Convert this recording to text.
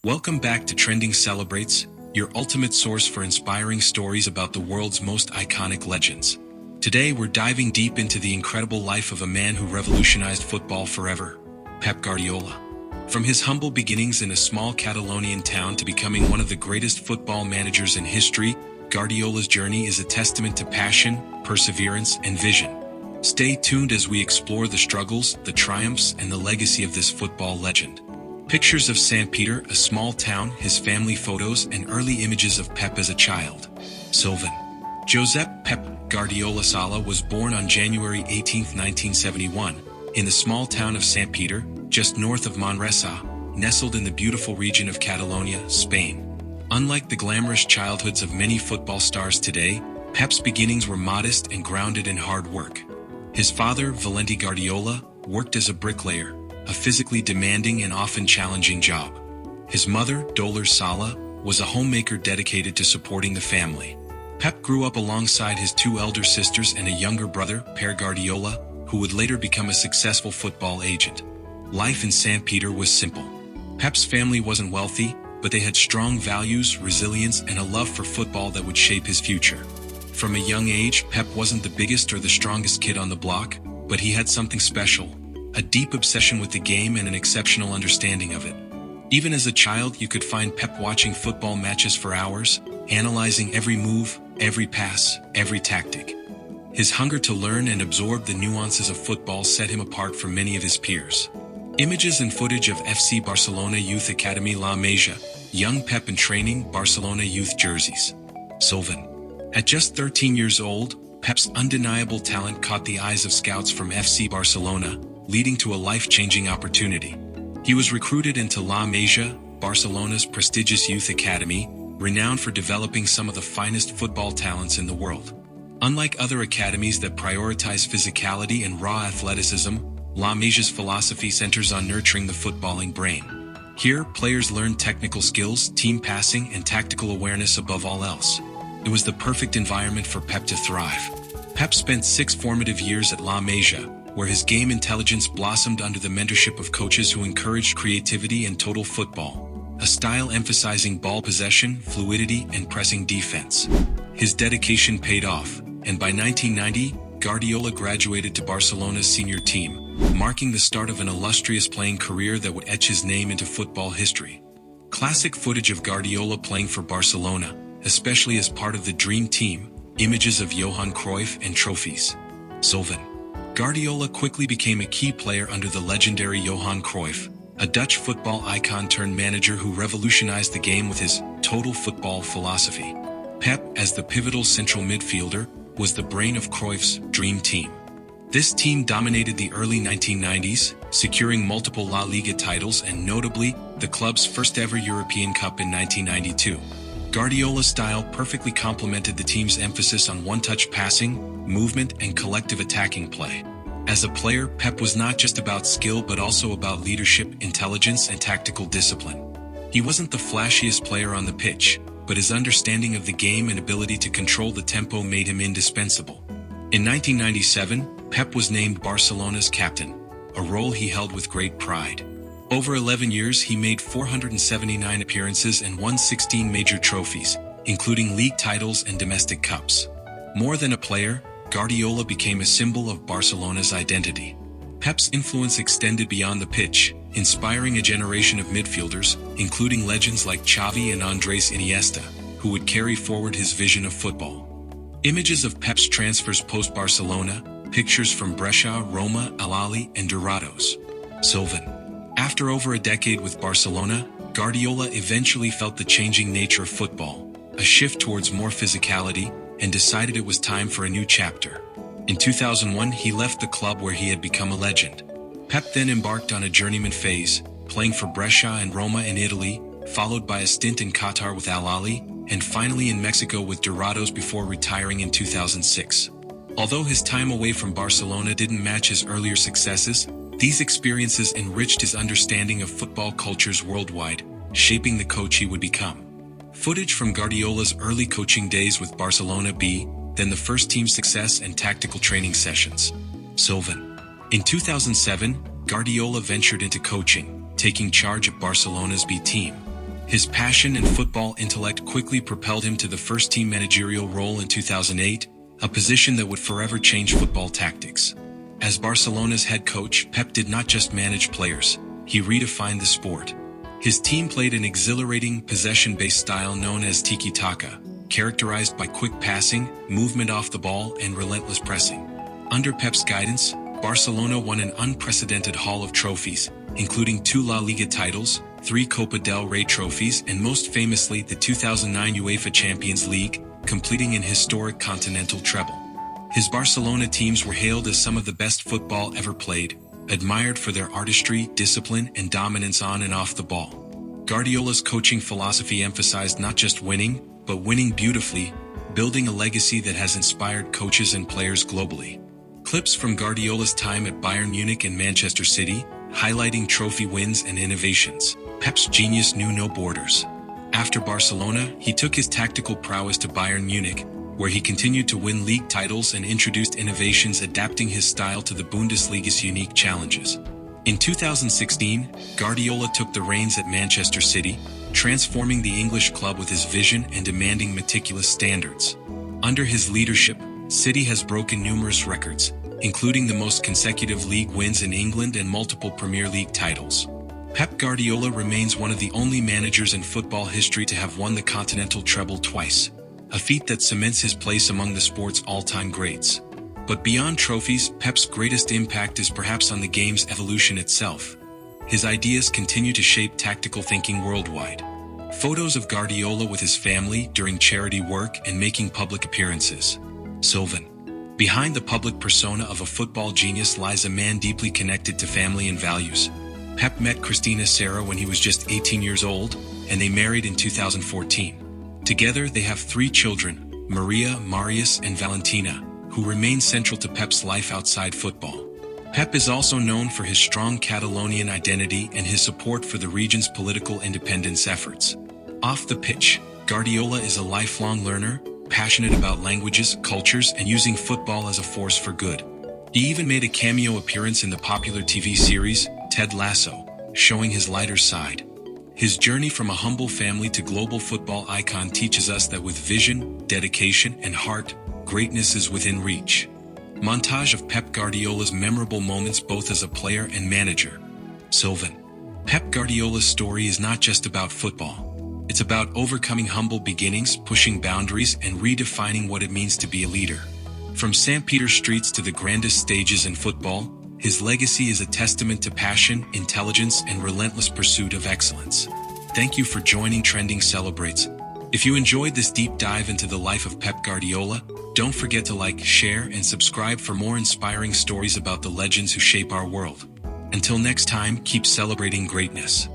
Welcome back to Trending Celebrates, your ultimate source for inspiring stories about the world's most iconic legends. Today we're diving deep into the incredible life of a man who revolutionized football forever, Pep Guardiola. From his humble beginnings in a small Catalonian town to becoming one of the greatest football managers in history, Guardiola's journey is a testament to passion, perseverance, and vision. Stay tuned as we explore the struggles, the triumphs, and the legacy of this football legend. Pictures of St. Peter, a small town, his family photos, and early images of Pep as a child. Sylvan. Josep Pep Guardiola Sala was born on January 18, 1971, in the small town of St. Peter, just north of Manresa, nestled in the beautiful region of Catalonia, Spain. Unlike the glamorous childhoods of many football stars today, Pep's beginnings were modest and grounded in hard work. His father, Valentí Guardiola, worked as a bricklayer, a physically demanding and often challenging job. His mother, Dolores Sala, was a homemaker dedicated to supporting the family. Pep grew up alongside his two elder sisters and a younger brother, Pere Guardiola, who would later become a successful football agent. Life in St. Peter was simple. Pep's family wasn't wealthy, but they had strong values, resilience, and a love for football that would shape his future. From a young age, Pep wasn't the biggest or the strongest kid on the block, but he had something special. A deep obsession with the game and an exceptional understanding of it. Even as a child, you could find Pep watching football matches for hours, analyzing every move, every pass, every tactic. His hunger to learn and absorb the nuances of football set him apart from many of his peers. Images and footage of FC Barcelona Youth Academy La Masia, young Pep in training, Barcelona youth jerseys. Sylvan. At just 13 years old, Pep's undeniable talent caught the eyes of scouts from FC Barcelona, leading to a life-changing opportunity. He was recruited into La Masia, Barcelona's prestigious youth academy, renowned for developing some of the finest football talents in the world. Unlike other academies that prioritize physicality and raw athleticism, La Masia's philosophy centers on nurturing the footballing brain. Here, players learn technical skills, team passing, and tactical awareness above all else. It was the perfect environment for Pep to thrive. Pep spent 6 formative years at La Masia, where his game intelligence blossomed under the mentorship of coaches who encouraged creativity and total football, a style emphasizing ball possession, fluidity, and pressing defense. His dedication paid off, and by 1990, Guardiola graduated to Barcelona's senior team, marking the start of an illustrious playing career that would etch his name into football history. Classic footage of Guardiola playing for Barcelona, especially as part of the Dream Team, images of Johan Cruyff and trophies. Sylvan. Guardiola quickly became a key player under the legendary Johan Cruyff, a Dutch football icon turned manager who revolutionized the game with his total football philosophy. Pep, as the pivotal central midfielder, was the brain of Cruyff's Dream Team. This team dominated the early 1990s, securing multiple La Liga titles and notably, the club's first ever European Cup in 1992. Guardiola's style perfectly complemented the team's emphasis on one-touch passing, movement, and collective attacking play. As a player, Pep was not just about skill but also about leadership, intelligence, and tactical discipline. He wasn't the flashiest player on the pitch, but his understanding of the game and ability to control the tempo made him indispensable. In 1997, Pep was named Barcelona's captain, a role he held with great pride. Over 11 years, he made 479 appearances and won 16 major trophies, including league titles and domestic cups. More than a player, Guardiola became a symbol of Barcelona's identity. Pep's influence extended beyond the pitch, inspiring a generation of midfielders, including legends like Xavi and Andres Iniesta, who would carry forward his vision of football. Images of Pep's transfers post-Barcelona, pictures from Brescia, Roma, Al Ahly, and Dorados. Sylvan. After over a decade with Barcelona, Guardiola eventually felt the changing nature of football, a shift towards more physicality, and decided it was time for a new chapter. In 2001, he left the club where he had become a legend. Pep then embarked on a journeyman phase, playing for Brescia and Roma in Italy, followed by a stint in Qatar with Al Ahly, and finally in Mexico with Dorados before retiring in 2006. Although his time away from Barcelona didn't match his earlier successes, these experiences enriched his understanding of football cultures worldwide, shaping the coach he would become. Footage from Guardiola's early coaching days with Barcelona B, then the first team success and tactical training sessions. Sylvan. In 2007, Guardiola ventured into coaching, taking charge of Barcelona's B team. His passion and football intellect quickly propelled him to the first-team managerial role in 2008, a position that would forever change football tactics. As Barcelona's head coach, Pep did not just manage players, he redefined the sport. His team played an exhilarating, possession-based style known as tiki-taka, characterized by quick passing, movement off the ball, and relentless pressing. Under Pep's guidance, Barcelona won an unprecedented haul of trophies, including 2 La Liga titles, 3 Copa del Rey trophies, and most famously the 2009 UEFA Champions League, completing an historic continental treble. His Barcelona teams were hailed as some of the best football ever played, admired for their artistry, discipline, and dominance on and off the ball. Guardiola's coaching philosophy emphasized not just winning, but winning beautifully, building a legacy that has inspired coaches and players globally. Clips from Guardiola's time at Bayern Munich and Manchester City, highlighting trophy wins and innovations. Pep's genius knew no borders. After Barcelona, he took his tactical prowess to Bayern Munich, where he continued to win league titles and introduced innovations adapting his style to the Bundesliga's unique challenges. In 2016, Guardiola took the reins at Manchester City, transforming the English club with his vision and demanding meticulous standards. Under his leadership, City has broken numerous records, including the most consecutive league wins in England and multiple Premier League titles. Pep Guardiola remains one of the only managers in football history to have won the continental treble twice, a feat that cements his place among the sport's all-time greats. But beyond trophies, Pep's greatest impact is perhaps on the game's evolution itself. His ideas continue to shape tactical thinking worldwide. Photos of Guardiola with his family during charity work and making public appearances. Sylvan. Behind the public persona of a football genius lies a man deeply connected to family and values. Pep met Cristina Serra when he was just 18 years old, and they married in 2014. Together they have 3 children, Maria, Marius, and Valentina, who remain central to Pep's life outside football. Pep is also known for his strong Catalonian identity and his support for the region's political independence efforts. Off the pitch, Guardiola is a lifelong learner, passionate about languages, cultures, and using football as a force for good. He even made a cameo appearance in the popular TV series, Ted Lasso, showing his lighter side. His journey from a humble family to global football icon teaches us that with vision, dedication, and heart, greatness is within reach. Montage of Pep Guardiola's memorable moments both as a player and manager. Sylvan. Pep Guardiola's story is not just about football. It's about overcoming humble beginnings, pushing boundaries, and redefining what it means to be a leader. From St. Peter's streets to the grandest stages in football, his legacy is a testament to passion, intelligence, and relentless pursuit of excellence. Thank you for joining Trending Celebrates. If you enjoyed this deep dive into the life of Pep Guardiola, don't forget to like, share, and subscribe for more inspiring stories about the legends who shape our world. Until next time, keep celebrating greatness.